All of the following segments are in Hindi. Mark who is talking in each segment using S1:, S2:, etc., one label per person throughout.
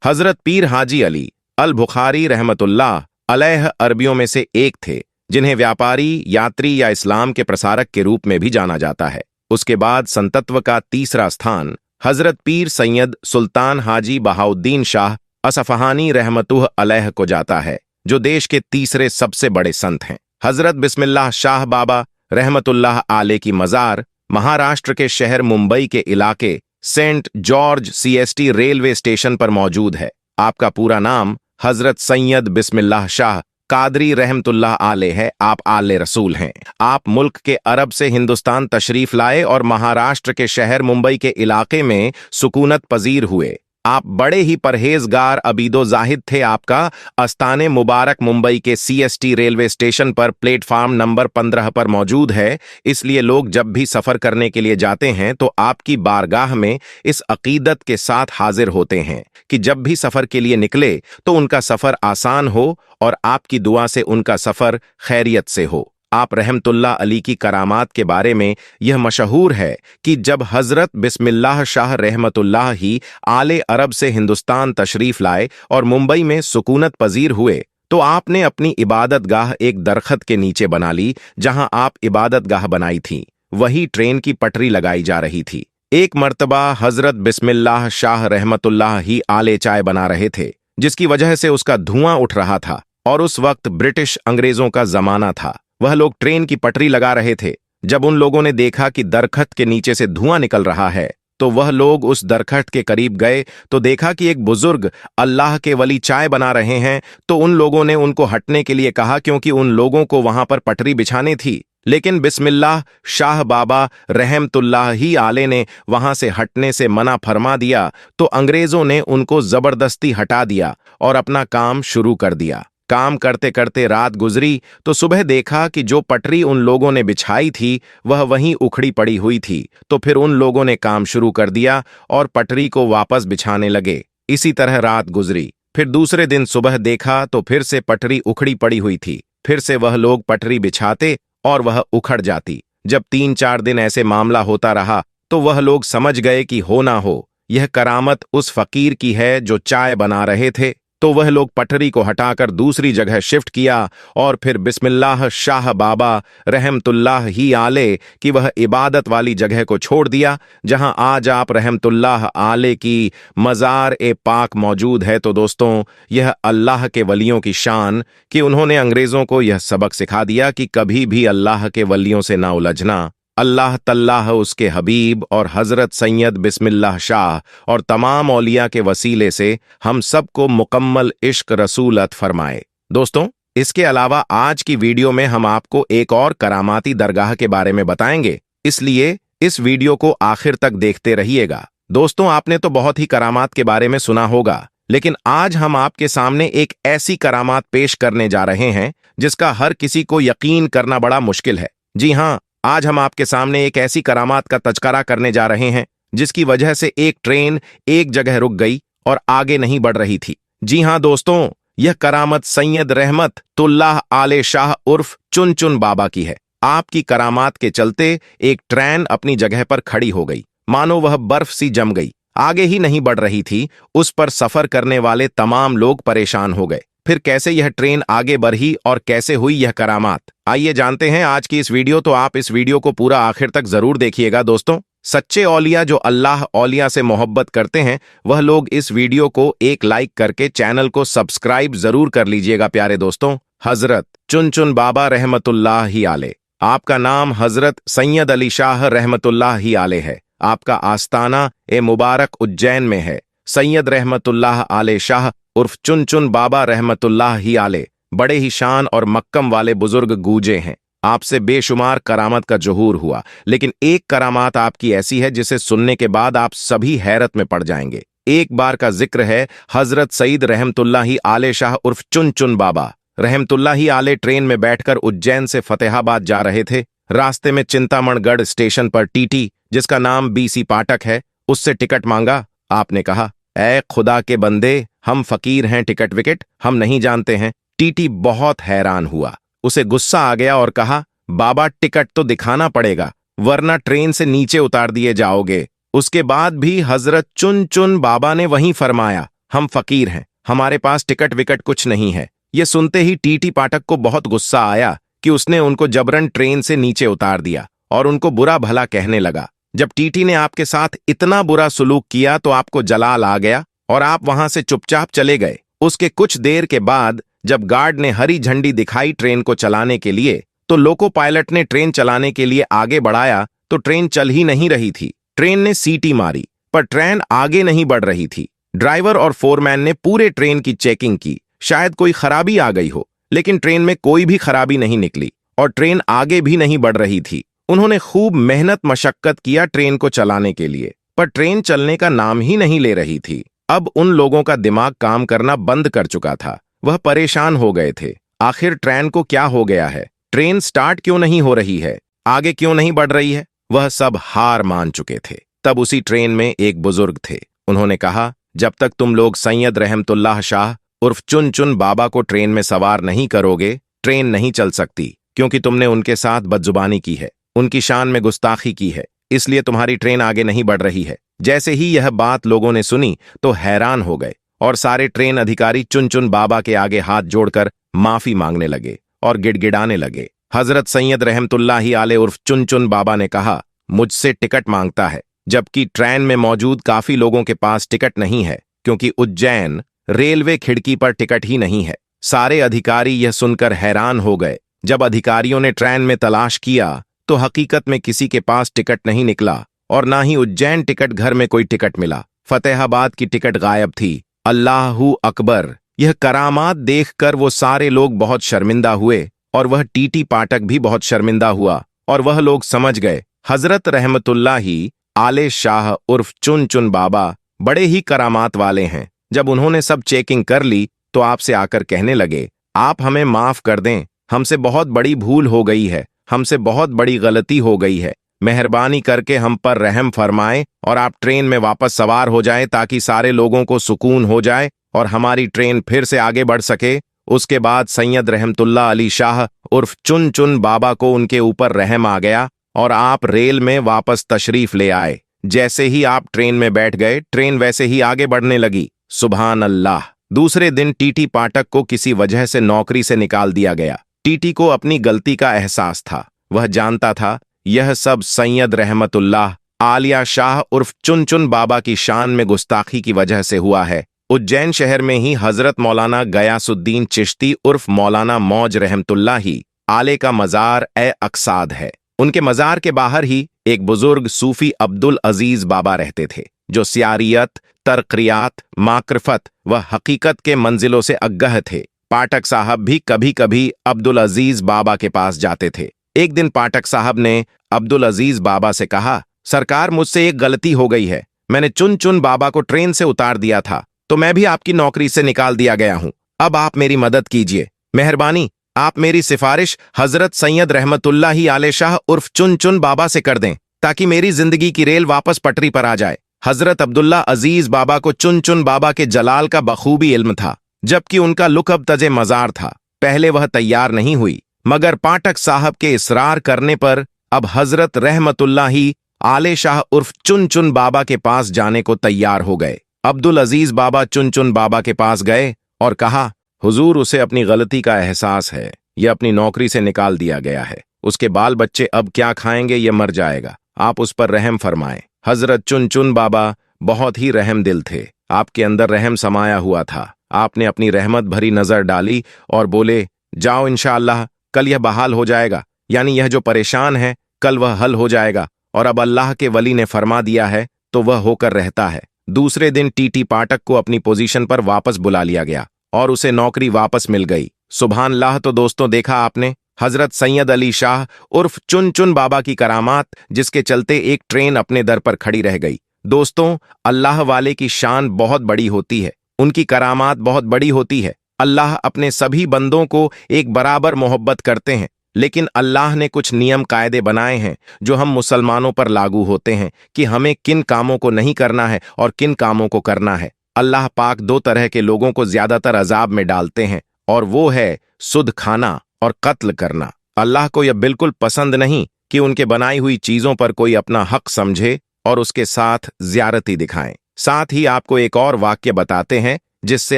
S1: हजरत पीर हाजी अली अल बुखारी रहमतुल्लाह अलैह अरबियों में से एक थे, जिन्हें व्यापारी, यात्री या इस्लाम के प्रसारक के रूप में भी जाना जाता है। उसके बाद संतत्व का तीसरा स्थान हजरत पीर सैयद सुल्तान हाजी बहाउद्दीन शाह असफहानी रहमतुह अलैह को जाता है, जो देश के तीसरे सबसे बड़े संत हैं। हजरत बिस्मिल्लाह शाह बाबा रहमतुल्लाह आले की मज़ार महाराष्ट्र के शहर मुंबई के इलाके Saint George CST railway station पर मौजूद है। आपका पूरा नाम हजरत सैयद बिस्मिल्लाह शाह कादरी रहमतुल्लाह आले है। आप आले रसूल हैं। आप मुल्क के अरब से हिंदुस्तान तशरीफ लाए और महाराष्ट्र के शहर मुंबई के इलाके में सुकूनत पजीर हुए। आप बड़े ही परहेजगार अबीदो जाहिद थे। आपका अस्ताने मुबारक मुंबई के CST रेलवे स्टेशन पर प्लेटफार्म नंबर 15 पर मौजूद है। इसलिए लोग जब भी सफर करने के लिए जाते हैं तो आपकी बारगाह में इस अकीदत के साथ हाजिर होते हैं कि जब भी सफर के लिए निकले तो उनका सफर आसान हो और आपकी दुआ से उनका सफर खैरियत से हो। आप रहमतुल्लाह अली की करामात के बारे में यह मशहूर है कि जब हजरत बिस्मिल्लाह शाह रहमतुल्लाह ही आले अरब से हिंदुस्तान तशरीफ लाए और मुंबई में सुकूनत पजीर हुए तो आपने अपनी इबादत गाह एक दरख्त के नीचे बना ली। जहां आप इबादत गाह बनाई थी वही ट्रेन की पटरी लगाई जा रही थी। एक मर्तबा हजरत बिस्मिल्लाह शाह रहमतुल्लाह ही आले चाय बना रहे थे, जिसकी वजह से उसका धुआं उठ रहा था और उस वक्त ब्रिटिश अंग्रेजों का जमाना था। वह लोग ट्रेन की पटरी लगा रहे थे। जब उन लोगों ने देखा कि दरख्त के नीचे से धुआं निकल रहा है तो वह लोग उस दरख्त के करीब गए तो देखा कि एक बुजुर्ग अल्लाह के वली चाय बना रहे हैं। तो उन लोगों ने उनको हटने के लिए कहा, क्योंकि उन लोगों को वहां पर पटरी बिछानी थी। लेकिन बिस्मिल्लाह शाह बाबा रहमतुल्लाह ही आले ने वहां से हटने से मना फरमा दिया तो अंग्रेजों ने उनको जबरदस्ती हटा दिया और अपना काम शुरू कर दिया। काम करते करते रात गुजरी तो सुबह देखा कि जो पटरी उन लोगों ने बिछाई थी वह वहीं उखड़ी पड़ी हुई थी। तो फिर उन लोगों ने काम शुरू कर दिया और पटरी को वापस बिछाने लगे। इसी तरह रात गुजरी। फिर दूसरे दिन सुबह देखा तो फिर से पटरी उखड़ी पड़ी हुई थी। फिर से वह लोग पटरी बिछाते और वह उखड़ जाती। जब 3-4 दिन ऐसे मामला होता रहा तो वह लोग समझ गए कि हो ना हो यह करामत उस फकीर की है जो चाय बना रहे थे। तो वह लोग पटरी को हटाकर दूसरी जगह शिफ्ट किया और फिर बिस्मिल्लाह शाह बाबा रहमतुल्लाह ही आले की वह इबादत वाली जगह को छोड़ दिया, जहां आज आप रहमतुल्लाह आले की मज़ार ए पाक मौजूद है। तो दोस्तों, यह अल्लाह के वलियों की शान कि उन्होंने अंग्रेज़ों को यह सबक सिखा दिया कि कभी भी अल्लाह के वलियों से ना उलझना। अल्लाह तल्लाह उसके हबीब और हजरत सैयद बिस्मिल्लाह शाह और तमाम औलिया के वसीले से हम सबको मुकम्मल इश्क रसूल अता फरमाए। दोस्तों, इसके अलावा आज की वीडियो में हम आपको एक और करामाती दरगाह के बारे में बताएंगे, इसलिए इस वीडियो को आखिर तक देखते रहिएगा। दोस्तों, आपने तो बहुत ही करामात के बारे में सुना होगा, लेकिन आज हम आपके सामने एक ऐसी करामात पेश करने जा रहे हैं जिसका हर किसी को यकीन करना बड़ा मुश्किल है। जी हाँ, आज हम आपके सामने एक ऐसी करामात का तज़किरा करने जा रहे हैं जिसकी वजह से एक ट्रेन एक जगह रुक गई और आगे नहीं बढ़ रही थी। जी हां दोस्तों, यह करामत सैयद रहमतुल्लाह आले शाह उर्फ चुन चुन बाबा की है। आपकी करामात के चलते एक ट्रेन अपनी जगह पर खड़ी हो गई, मानो वह बर्फ सी जम गई, आगे ही नहीं बढ़ रही थी। उस पर सफर करने वाले तमाम लोग परेशान हो गए। फिर कैसे यह ट्रेन आगे बढ़ी और कैसे हुई यह करामात, आइए जानते हैं आज की इस वीडियो। तो आप इस वीडियो को पूरा आखिर तक जरूर देखिएगा। दोस्तों, सच्चे औलिया जो अल्लाह औलिया से मोहब्बत करते हैं वह लोग इस वीडियो को एक लाइक करके चैनल को सब्सक्राइब जरूर कर लीजिएगा। प्यारे दोस्तों, हजरत चुन चुन बाबा रहमतुल्लाह ही आले। आपका नाम हजरत सैयद अली शाह रहमतुल्लाह ही आले है। आपका आस्ताना ए मुबारक उज्जैन में है। सैयद रहमतुल्लाह आले शाह उर्फ चुन चुन बाबा रहमतुल्लाह ही आले बड़े ही शान और मक्कम वाले बुजुर्ग गूंजे हैं। आपसे बेशुमार करामत का ज़ुहूर हुआ, लेकिन एक करामात आपकी ऐसी है जिसे सुनने के बाद आप सभी हैरत में पड़ जाएंगे। एक बार का जिक्र है, हजरत सईद रहमतुल्लाही आले शाह उर्फ चुन चुन बाबा रहमतुल्लाही आले ट्रेन में बैठकर उज्जैन से फतेहाबाद जा रहे थे। रास्ते में चिंतामणगढ़ स्टेशन पर टीटी, जिसका नाम BC पाठक है, उससे टिकट मांगा। आपने कहा, ऐ खुदा के बंदे, हम फकीर हैं, टिकट विकेट हम नहीं जानते हैं। टीटी बहुत हैरान हुआ, उसे गुस्सा आ गया और कहा, बाबा टिकट तो दिखाना पड़ेगा वरना ट्रेन से नीचे उतार दिए जाओगे। उसके बाद भी हजरत चुन चुन बाबा ने वहीं फरमाया, हम फकीर हैं, हमारे पास टिकट विकट कुछ नहीं है। ये सुनते ही टीटी पाठक को बहुत गुस्सा आया कि उसने उनको जबरन ट्रेन से नीचे उतार दिया और उनको बुरा भला कहने लगा। जब टीटी ने आपके साथ इतना बुरा सुलूक किया तो आपको जलाल आ गया और आप वहां से चुपचाप चले गए। उसके कुछ देर के बाद जब गार्ड ने हरी झंडी दिखाई ट्रेन को चलाने के लिए, तो लोको पायलट ने ट्रेन चलाने के लिए आगे बढ़ाया तो ट्रेन चल ही नहीं रही थी। ट्रेन ने सीटी मारी पर ट्रेन आगे नहीं बढ़ रही थी। ड्राइवर और फोरमैन ने पूरे ट्रेन की चेकिंग की, शायद कोई खराबी आ गई हो, लेकिन ट्रेन में कोई भी खराबी नहीं निकली और ट्रेन आगे भी नहीं बढ़ रही थी। उन्होंने खूब मेहनत मशक्कत किया ट्रेन को चलाने के लिए, पर ट्रेन चलने का नाम ही नहीं ले रही थी। अब उन लोगों का दिमाग काम करना बंद कर चुका था। वह परेशान हो गए थे। आखिर ट्रेन को क्या हो गया है? ट्रेन स्टार्ट क्यों नहीं हो रही है? आगे क्यों नहीं बढ़ रही है? वह सब हार मान चुके थे। तब उसी ट्रेन में एक बुजुर्ग थे। उन्होंने कहा, जब तक तुम लोग सैयद रहमतुल्लाह शाह उर्फ चुन चुन बाबा को ट्रेन में सवार नहीं करोगे, ट्रेन नहीं चल सकती, क्योंकि तुमने उनके साथ बदजुबानी की है, उनकी शान में गुस्ताखी की है, इसलिए तुम्हारी ट्रेन आगे नहीं बढ़ रही है। जैसे ही यह बात लोगों ने सुनी तो हैरान हो गए और सारे ट्रेन अधिकारी चुन चुन बाबा के आगे हाथ जोड़कर माफी मांगने लगे और गिड़गिड़ाने लगे। हजरत सैयद रहमतुल्लाही आले उर्फ चुन चुन बाबा ने कहा, मुझसे टिकट मांगता है, जबकि ट्रेन में मौजूद काफी लोगों के पास टिकट नहीं है, क्योंकि उज्जैन रेलवे खिड़की पर टिकट ही नहीं है। सारे अधिकारी यह सुनकर हैरान हो गए। जब अधिकारियों ने ट्रेन में तलाश किया तो हकीकत में किसी के पास टिकट नहीं निकला और ना ही उज्जैन टिकट घर में कोई टिकट मिला। फतेहाबाद की टिकट गायब थी। अल्लाहू अकबर! यह करामात देखकर वो सारे लोग बहुत शर्मिंदा हुए और वह टीटी पाठक भी बहुत शर्मिंदा हुआ और वह लोग समझ गए हजरत रहमतुल्लाही आले शाह उर्फ चुन चुन बाबा बड़े ही करामात वाले हैं। जब उन्होंने सब चेकिंग कर ली तो आपसे आकर कहने लगे, आप हमें माफ कर दें, हमसे बहुत बड़ी भूल हो गई है, हमसे बहुत बड़ी गलती हो गई है, मेहरबानी करके हम पर रहम फरमाएं और आप ट्रेन में वापस सवार हो जाएं ताकि सारे लोगों को सुकून हो जाए और हमारी ट्रेन फिर से आगे बढ़ सके। उसके बाद सैयद रहमतुल्लाह अली शाह उर्फ चुन चुन बाबा को उनके ऊपर रहम आ गया और आप रेल में वापस तशरीफ ले आए। जैसे ही आप ट्रेन में बैठ गए, ट्रेन वैसे ही आगे बढ़ने लगी। सुभान अल्लाह! दूसरे दिन टीटी पाठक को किसी वजह से नौकरी से निकाल दिया गया। टीटी को अपनी गलती का एहसास था। वह जानता था यह सब सैयद रहमतुल्लाह आलिया शाह उर्फ चुन चुन बाबा की शान में गुस्ताखी की वजह से हुआ है। उज्जैन शहर में ही हजरत मौलाना गयासुद्दीन चिश्ती उर्फ मौलाना मौज रहमतुल्लाही आले का मजार ए अक्साद है। उनके मजार के बाहर ही एक बुजुर्ग सूफी अब्दुल अजीज बाबा रहते थे, जो सियारियत, तरक्रियात, माकरफत व हकीकत के मंजिलों से अग्गह थे। पाठक साहब भी कभी कभी अब्दुल अजीज बाबा के पास जाते थे। एक दिन पाठक साहब ने अब्दुल अजीज बाबा से कहा, सरकार, मुझसे एक गलती हो गई है। मैंने चुन चुन बाबा को ट्रेन से उतार दिया था, तो मैं भी आपकी नौकरी से निकाल दिया गया हूं। अब आप मेरी मदद कीजिए, मेहरबानी। आप मेरी सिफारिश हजरत सैयद रहमतुल्लाही आले शाह उर्फ चुन चुन बाबा से कर दें, ताकि मेरी जिंदगी की रेल वापस पटरी पर आ जाए। हजरत अब्दुल्ला अजीज बाबा को चुन चुन बाबा के जलाल का बखूबी इल्म था, जबकि उनका लुकब तजे मजार था। पहले वह तैयार नहीं हुई, मगर पाठक साहब के इसरार करने पर अब हजरत रहमतुल्लाही आले शाह उर्फ चुन चुन बाबा के पास जाने को तैयार हो गए। अब्दुल अजीज बाबा चुन चुन बाबा के पास गए और कहा, हुजूर, उसे अपनी गलती का एहसास है, यह अपनी नौकरी से निकाल दिया गया है, उसके बाल बच्चे अब क्या खाएंगे, यह मर जाएगा, आप उस पर रहम फरमाएं। हजरत चुन चुन बाबा बहुत ही रहम दिल थे, आपके अंदर रहम समाया हुआ था। आपने अपनी रहमत भरी नजर डाली और बोले, जाओ, इंशाअल्लाह कल यह बहाल हो जाएगा, यानी यह जो परेशान है कल वह हल हो जाएगा, और अब अल्लाह के वली ने फरमा दिया है तो वह होकर रहता है। दूसरे दिन टीटी पाठक को अपनी पोजीशन पर वापस बुला लिया गया और उसे नौकरी वापस मिल गई। सुभान अल्लाह! तो दोस्तों, देखा आपने हजरत सैयद अली शाह उर्फ चुन चुन बाबा की करामात, जिसके चलते एक ट्रेन अपने दर पर खड़ी रह गई। दोस्तों, अल्लाह वाले की शान बहुत बड़ी होती है, उनकी करामात बहुत बड़ी होती है। अल्लाह अपने सभी बंदों को एक बराबर मोहब्बत करते हैं, लेकिन अल्लाह ने कुछ नियम कायदे बनाए हैं जो हम मुसलमानों पर लागू होते हैं कि हमें किन कामों को नहीं करना है और किन कामों को करना है। अल्लाह पाक दो तरह के लोगों को ज्यादातर अजाब में डालते हैं, और वो है सुद खाना और कत्ल करना। अल्लाह को यह बिल्कुल पसंद नहीं कि उनके बनाई हुई चीजों पर कोई अपना हक समझे और उसके साथ ज्यारती दिखाएं। साथ ही आपको एक और वाक्य बताते हैं जिससे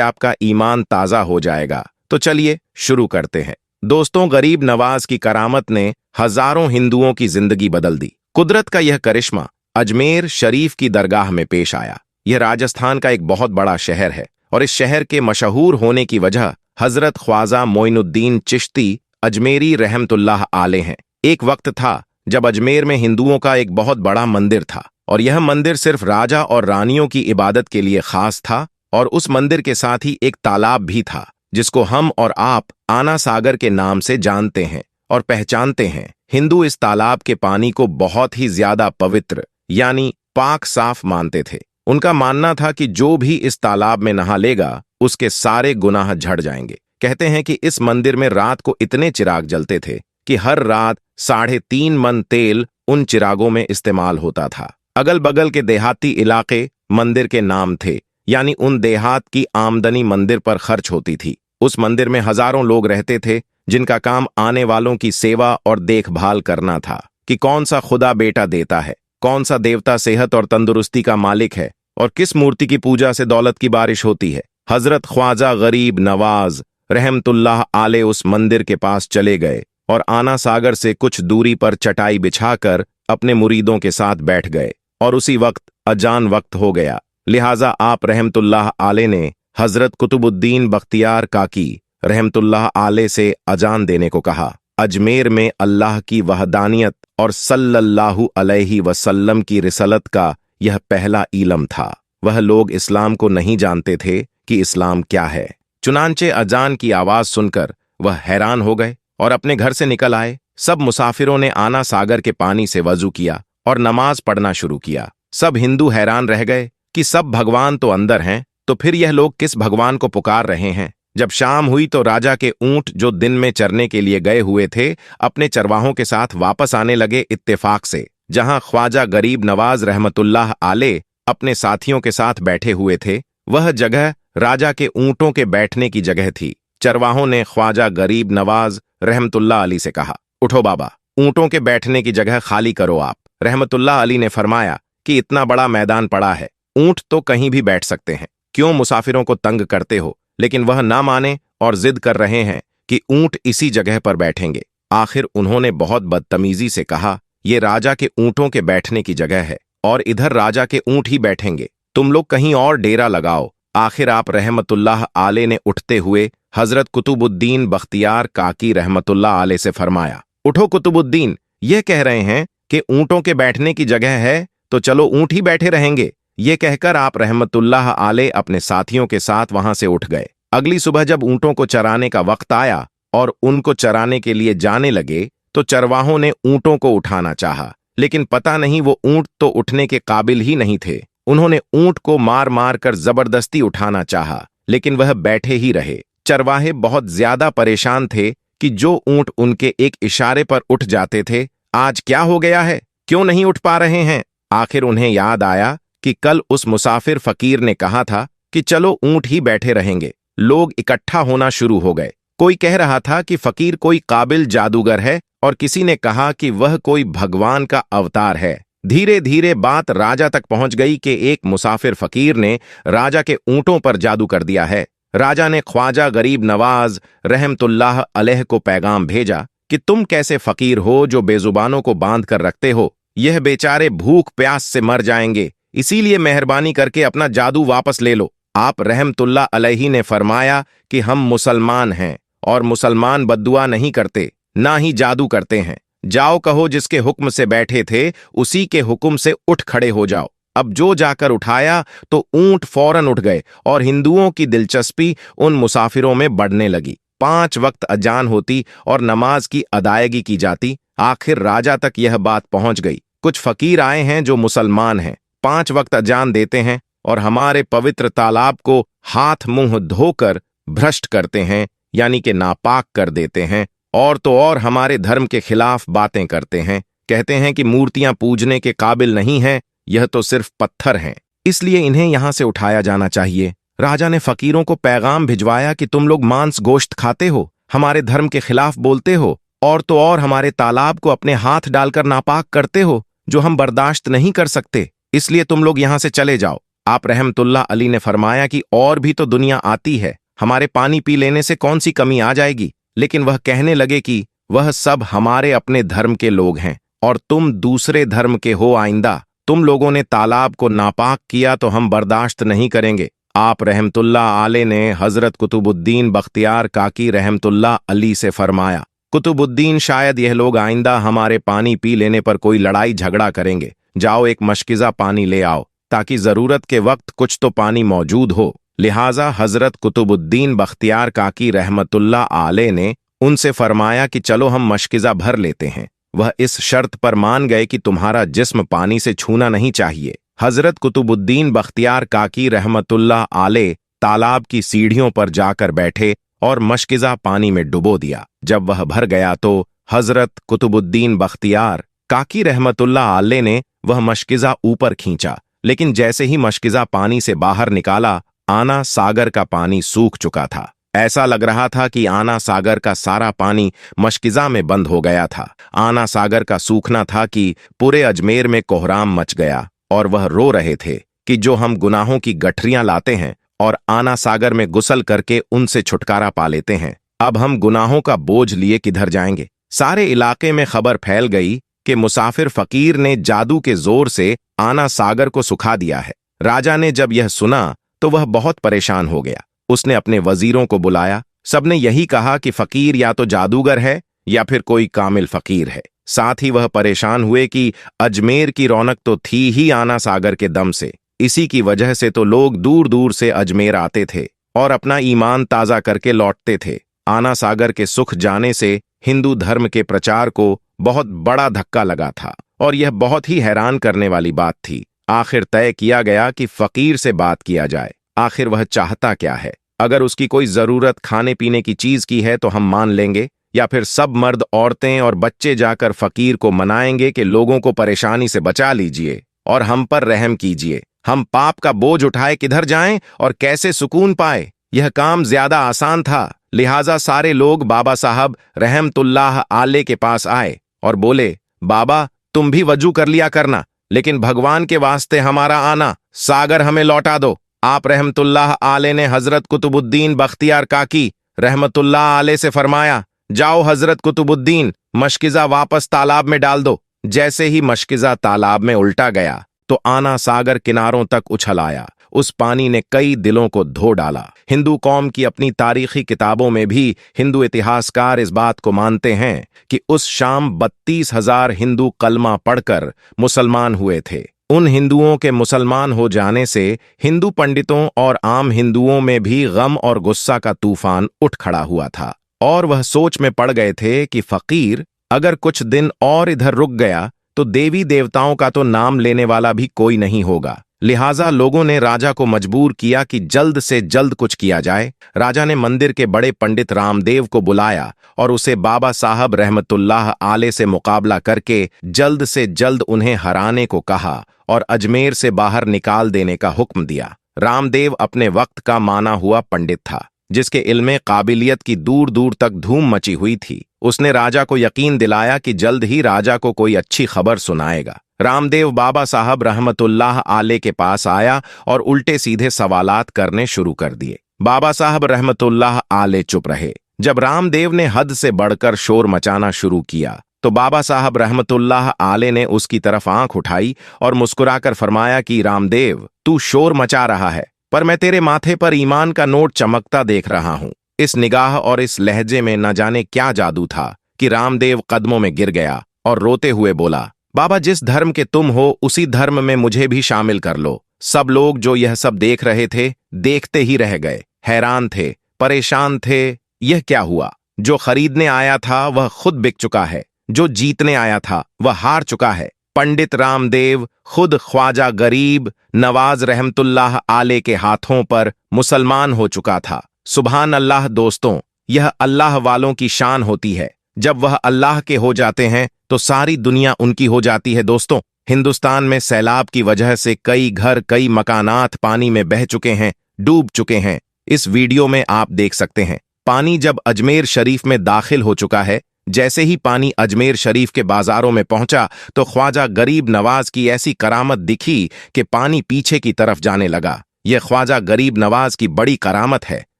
S1: आपका ईमान ताजा हो जाएगा। तो चलिए शुरू करते हैं। दोस्तों, गरीब नवाज की करामत ने हजारों हिंदुओं की जिंदगी बदल दी। कुदरत का यह करिश्मा अजमेर शरीफ की दरगाह में पेश आया। यह राजस्थान का एक बहुत बड़ा शहर है और इस शहर के मशहूर होने की वजह हजरत ख्वाजा मोइनुद्दीन चिश्ती अजमेरी रहमतुल्लाह आले हैं। एक वक्त था जब अजमेर में हिंदुओं का एक बहुत बड़ा मंदिर था और यह मंदिर सिर्फ राजा और रानियों की इबादत के लिए खास था। और उस मंदिर के साथ ही एक तालाब भी था जिसको हम और आप आना सागर के नाम से जानते हैं और पहचानते हैं। हिंदू इस तालाब के पानी को बहुत ही ज्यादा पवित्र यानी पाक साफ मानते थे। उनका मानना था कि जो भी इस तालाब में नहा लेगा उसके सारे गुनाह झड़ जाएंगे। कहते हैं कि इस मंदिर में रात को इतने चिराग जलते थे कि हर रात 3.5 मन तेल उन चिरागों में इस्तेमाल होता था। अगल बगल के देहाती इलाके मंदिर के नाम थे, यानी उन देहात की आमदनी मंदिर पर खर्च होती थी। उस मंदिर में हजारों लोग रहते थे जिनका काम आने वालों की सेवा और देखभाल करना था कि कौन सा खुदा बेटा देता है, कौन सा देवता सेहत और तंदुरुस्ती का मालिक है और किस मूर्ति की पूजा से दौलत की बारिश होती है। हजरत ख्वाजा गरीब नवाज रहमतुल्लाह आले उस मंदिर के पास चले गए और आना सागर से कुछ दूरी पर चटाई बिछाकर अपने मुरीदों के साथ बैठ गए। और उसी वक्त अजान वक्त हो गया, लिहाजा आप रहमतुल्लाह आले ने हजरत कुतुबुद्दीन बख्तियार काकी रहमतुल्लाह आले से अजान देने को कहा। अजमेर में अल्लाह की वहदानियत और सल्लल्लाहु अलैहि वसल्लम की रिसलत का यह पहला इलम था। वह लोग इस्लाम को नहीं जानते थे कि इस्लाम क्या है। चुनांचे अजान की आवाज सुनकर वह हैरान हो गए और अपने घर से निकल आए। सब मुसाफिरों ने आना सागर के पानी से वजू किया और नमाज पढ़ना शुरू किया। सब हिंदू हैरान रह गए कि सब भगवान तो अंदर हैं, तो फिर यह लोग किस भगवान को पुकार रहे हैं। जब शाम हुई तो राजा के ऊंट जो दिन में चरने के लिए गए हुए थे अपने चरवाहों के साथ वापस आने लगे इत्तेफाक से। जहां ख्वाजा गरीब नवाज रहमतुल्लाह आले अपने साथियों के साथ बैठे हुए थे, वह जगह राजा के ऊंटों के बैठने की जगह थी। चरवाहों ने ख्वाजा गरीब नवाज रहमतुल्लाह अली से कहा, उठो बाबा, ऊंटों के बैठने की जगह खाली करो आप। रहमतुल्लाह अली ने फरमाया कि इतना बड़ा मैदान पड़ा है, ऊंट तो कहीं भी बैठ सकते हैं, क्यों मुसाफिरों को तंग करते हो। लेकिन वह ना माने और जिद कर रहे हैं कि ऊंट इसी जगह पर बैठेंगे। आखिर उन्होंने बहुत बदतमीजी से कहा, ये राजा के ऊंटों के बैठने की जगह है और इधर राजा के ऊंट ही बैठेंगे, तुम लोग कहीं और डेरा लगाओ। आखिर आप रहमतुल्लाह आले ने उठते हुए हजरत कुतुबुद्दीन बख्तियार काकी रहमतुल्लाह आले से फरमाया, उठो कुतुबुद्दीन, ये कह रहे हैं कि ऊंटों के बैठने की जगह है तो चलो ऊंट ही बैठे रहेंगे। ये कहकर आप रहमतुल्लाह आले अपने साथियों के साथ वहां से उठ गए। अगली सुबह जब ऊंटों को चराने का वक्त आया और उनको चराने के लिए जाने लगे तो चरवाहों ने ऊंटों को उठाना चाहा, लेकिन पता नहीं वो ऊंट तो उठने के काबिल ही नहीं थे। उन्होंने ऊंट को मार मार कर जबरदस्ती उठाना चाहा, लेकिन वह बैठे ही रहे। चरवाहे बहुत ज्यादा परेशान थे कि जो ऊंट उनके एक इशारे पर उठ जाते थे, आज क्या हो गया है, क्यों नहीं उठ पा रहे हैं। आखिर उन्हें याद आया कि कल उस मुसाफिर फकीर ने कहा था कि चलो ऊंट ही बैठे रहेंगे। लोग इकट्ठा होना शुरू हो गए। कोई कह रहा था कि फकीर कोई काबिल जादूगर है और किसी ने कहा कि वह कोई भगवान का अवतार है। धीरे धीरे बात राजा तक पहुंच गई कि एक मुसाफिर फकीर ने राजा के ऊंटों पर जादू कर दिया है। राजा ने ख्वाजा गरीब नवाज रहमतुल्लाह अलैह को पैगाम भेजा कि तुम कैसे फकीर हो जो बेजुबानों को बांध कर रखते हो, यह बेचारे भूख प्यास से मर जाएंगे, इसीलिए मेहरबानी करके अपना जादू वापस ले लो। आप रहमतुल्लाह अलैहि ने फरमाया कि हम मुसलमान हैं और मुसलमान बद्दुआ नहीं करते, ना ही जादू करते हैं। जाओ कहो जिसके हुक्म से बैठे थे उसी के हुक्म से उठ खड़े हो जाओ। अब जो जाकर उठाया तो ऊंट फौरन उठ गए और हिंदुओं की दिलचस्पी उन मुसाफिरों में बढ़ने लगी। 5 वक्त अजान होती और नमाज की अदायगी की जाती। आखिर राजा तक यह बात पहुंच गई। कुछ फकीर आए हैं जो मुसलमान हैं, 5 वक्त अजान देते हैं और हमारे पवित्र तालाब को हाथ मुंह धोकर भ्रष्ट करते हैं, यानी कि नापाक कर देते हैं, और तो और हमारे धर्म के खिलाफ बातें करते हैं। कहते हैं कि मूर्तियां पूजने के काबिल नहीं हैं, यह तो सिर्फ पत्थर हैं, इसलिए इन्हें यहां से उठाया जाना चाहिए। राजा ने फकीरों को पैगाम भिजवाया कि तुम लोग मांस गोश्त खाते हो, हमारे धर्म के खिलाफ बोलते हो, और तो और हमारे तालाब को अपने हाथ डालकर नापाक करते हो, जो हम बर्दाश्त नहीं कर सकते, इसलिए तुम लोग यहां से चले जाओ। आप रहमतुल्लाह अली ने फरमाया कि और भी तो दुनिया आती है, हमारे पानी पी लेने से कौन सी कमी आ जाएगी। लेकिन वह कहने लगे कि वह सब हमारे अपने धर्म के लोग हैं और तुम दूसरे धर्म के हो। आइंदा तुम लोगों ने तालाब को नापाक किया तो हम बर्दाश्त नहीं करेंगे। आप रहमतुल्लाह आले ने हजरत कुतुबुद्दीन बख्तियार काकी रहमतुल्लाह अली से फरमाया, कुतुबुद्दीन, शायद यह लोग आइंदा हमारे पानी पी लेने पर कोई लड़ाई झगड़ा करेंगे। जाओ एक मशकिज़ा पानी ले आओ ताकि जरूरत के वक्त कुछ तो पानी मौजूद हो। लिहाजा हजरत कुतुबुद्दीन बख्तियार काकी रहमतुल्लाह आले ने उनसे फरमाया कि चलो हम मशकिज़ा भर लेते हैं। वह इस शर्त पर मान गए कि तुम्हारा जिस्म पानी से छूना नहीं चाहिए। हजरत कुतुबुद्दीन बख्तियार काकी रहमतुल्लाह आले तालाब की सीढ़ियों पर जाकर बैठे और मशकिज़ा पानी में डुबो दिया। जब वह भर गया तो हजरत कुतुबुद्दीन बख्तियार काकी रहमतुल्लाह आले ने वह मशकिज़ा ऊपर खींचा, लेकिन जैसे ही मशकिज़ा पानी से बाहर निकाला, आना सागर का पानी सूख चुका था। ऐसा लग रहा था कि आना सागर का सारा पानी मशकिज़ा में बंद हो गया था। आना सागर का सूखना था कि पूरे अजमेर में कोहराम मच गया और वह रो रहे थे कि जो हम गुनाहों की गठरियां लाते हैं और आना सागर में गुसल करके उनसे छुटकारा पा लेते हैं, अब हम गुनाहों का बोझ लिए किधर जाएंगे। सारे इलाके में खबर फैल गई कि मुसाफिर फकीर ने जादू के जोर से आना सागर को सुखा दिया है। राजा ने जब यह सुना तो वह बहुत परेशान हो गया। उसने अपने वजीरों को बुलाया। सबने यही कहा कि फकीर या तो जादूगर है या फिर कोई कामिल फकीर है। साथ ही वह परेशान हुए कि अजमेर की रौनक तो थी ही आना सागर के दम से, इसी की वजह से तो लोग दूर दूर से अजमेर आते थे और अपना ईमान ताज़ा करके लौटते थे। आना सागर के सुख जाने से हिंदू धर्म के प्रचार को बहुत बड़ा धक्का लगा था और यह बहुत ही हैरान करने वाली बात थी। आखिर तय किया गया कि फकीर से बात किया जाए। आखिर वह चाहता क्या है? अगर उसकी कोई जरूरत खाने पीने की चीज की है तो हम मान लेंगे, या फिर सब मर्द, औरतें और बच्चे जाकर फकीर को मनाएंगे कि लोगों को परेशानी से बचा लीजिए और हम पर रहम कीजिए। हम पाप का बोझ उठाए किधर जाएं और कैसे सुकून पाए? यह काम ज्यादा आसान था। लिहाजा सारे लोग बाबा साहब रहमतुल्लाह आले के पास आए और बोले, बाबा तुम भी वजू कर लिया करना, लेकिन भगवान के वास्ते हमारा आना सागर हमें लौटा दो। आप रहमतुल्लाह आले ने हजरत कुतुबुद्दीन बख्तियार काकी रहमतुल्लाह आले से फरमाया, जाओ हजरत कुतुबुद्दीन, मशकिज़ा वापस तालाब में डाल दो। जैसे ही मशकिज़ा तालाब में उल्टा गया तो आना सागर किनारों तक उछल आया। उस पानी ने कई दिलों को धो डाला। हिंदू कौम की अपनी तारीखी किताबों में भी हिंदू इतिहासकार इस बात को मानते हैं कि उस शाम 32,000 हिंदू कलमा पढ़कर मुसलमान हुए थे। उन हिंदुओं के मुसलमान हो जाने से हिंदू पंडितों और आम हिंदुओं में भी गम और गुस्सा का तूफान उठ खड़ा हुआ था और वह सोच में पड़ गए थे कि फकीर अगर कुछ दिन और इधर रुक गया तो देवी देवताओं का तो नाम लेने वाला भी कोई नहीं होगा। लिहाजा लोगों ने राजा को मजबूर किया कि जल्द से जल्द कुछ किया जाए। राजा ने मंदिर के बड़े पंडित रामदेव को बुलाया और उसे बाबा साहब रहमतुल्लाह आले से मुकाबला करके जल्द से जल्द उन्हें हराने को कहा और अजमेर से बाहर निकाल देने का हुक्म दिया। रामदेव अपने वक्त का माना हुआ पंडित था, जिसके इल्मे काबिलियत की दूर दूर तक धूम मची हुई थी। उसने राजा को यकीन दिलाया कि जल्द ही राजा को कोई अच्छी खबर सुनाएगा। रामदेव बाबा साहब रहमतुल्लाह आले के पास आया और उल्टे सीधे सवालात करने शुरू कर दिए। बाबा साहब रहमतुल्लाह आले चुप रहे। जब रामदेव ने हद से बढ़कर शोर मचाना शुरू किया तो बाबा साहब रहमतुल्लाह आले ने उसकी तरफ आंख उठाई और मुस्कुराकर फरमाया कि रामदेव, तू शोर मचा रहा है, पर मैं तेरे माथे पर ईमान का नोट चमकता देख रहा हूं। इस निगाह और इस लहजे में न जाने क्या जादू था कि रामदेव कदमों में गिर गया और रोते हुए बोला, बाबा जिस धर्म के तुम हो उसी धर्म में मुझे भी शामिल कर लो। सब लोग जो यह सब देख रहे थे देखते ही रह गए, हैरान थे, परेशान थे। यह क्या हुआ? जो खरीदने आया था वह खुद बिक चुका है, जो जीतने आया था वह हार चुका है। पंडित रामदेव खुद ख्वाजा गरीब नवाज रहमतुल्लाह आले के हाथों पर मुसलमान हो चुका था। सुभान अल्लाह दोस्तों, यह अल्लाह वालों की शान होती है। जब वह अल्लाह के हो जाते हैं तो सारी दुनिया उनकी हो जाती है। दोस्तों, हिंदुस्तान में सैलाब की वजह से कई घर, कई मकानात पानी में बह चुके हैं, डूब चुके हैं। इस वीडियो में आप देख सकते हैं पानी जब अजमेर शरीफ में दाखिल हो चुका है, जैसे ही पानी अजमेर शरीफ के बाजारों में पहुंचा तो ख्वाजा गरीब नवाज की ऐसी करामत दिखी कि पानी पीछे की तरफ जाने लगा। यह ख्वाजा गरीब नवाज की बड़ी करामत है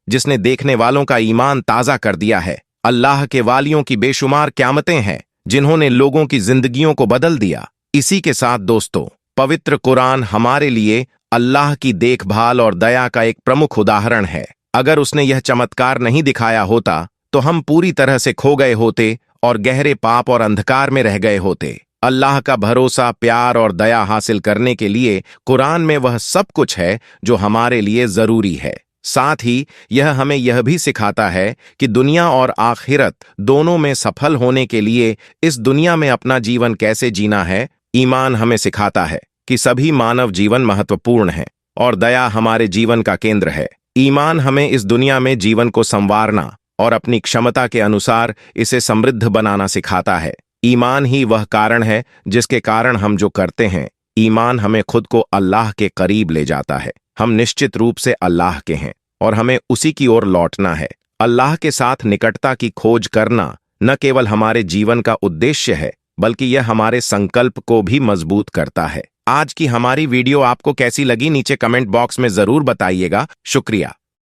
S1: जिसने देखने वालों का ईमान ताज़ा कर दिया है। अल्लाह के वालियों की बेशुमार क़यामतें हैं जिन्होंने लोगों की जिंदगियों को बदल दिया। इसी के साथ दोस्तों, पवित्र कुरान हमारे लिए अल्लाह की देखभाल और दया का एक प्रमुख उदाहरण है। अगर उसने यह चमत्कार नहीं दिखाया होता तो हम पूरी तरह से खो गए होते और गहरे पाप और अंधकार में रह गए होते। अल्लाह का भरोसा, प्यार और दया हासिल करने के लिए कुरान में वह सब कुछ है जो हमारे लिए जरूरी है। साथ ही यह हमें यह भी सिखाता है कि दुनिया और आखिरत दोनों में सफल होने के लिए इस दुनिया में अपना जीवन कैसे जीना है। ईमान हमें सिखाता है कि सभी मानव जीवन महत्वपूर्ण है और दया हमारे जीवन का केंद्र है। ईमान हमें इस दुनिया में जीवन को संवारना और अपनी क्षमता के अनुसार इसे समृद्ध बनाना सिखाता है। ईमान ही वह कारण है जिसके कारण हम जो करते हैं। ईमान हमें खुद को अल्लाह के करीब ले जाता है। हम निश्चित रूप से अल्लाह के हैं और हमें उसी की ओर लौटना है। अल्लाह के साथ निकटता की खोज करना न केवल हमारे जीवन का उद्देश्य है बल्कि यह हमारे संकल्प को भी मजबूत करता है। आज की हमारी वीडियो आपको कैसी लगी नीचे कमेंट बॉक्स में जरूर बताइएगा। शुक्रिया।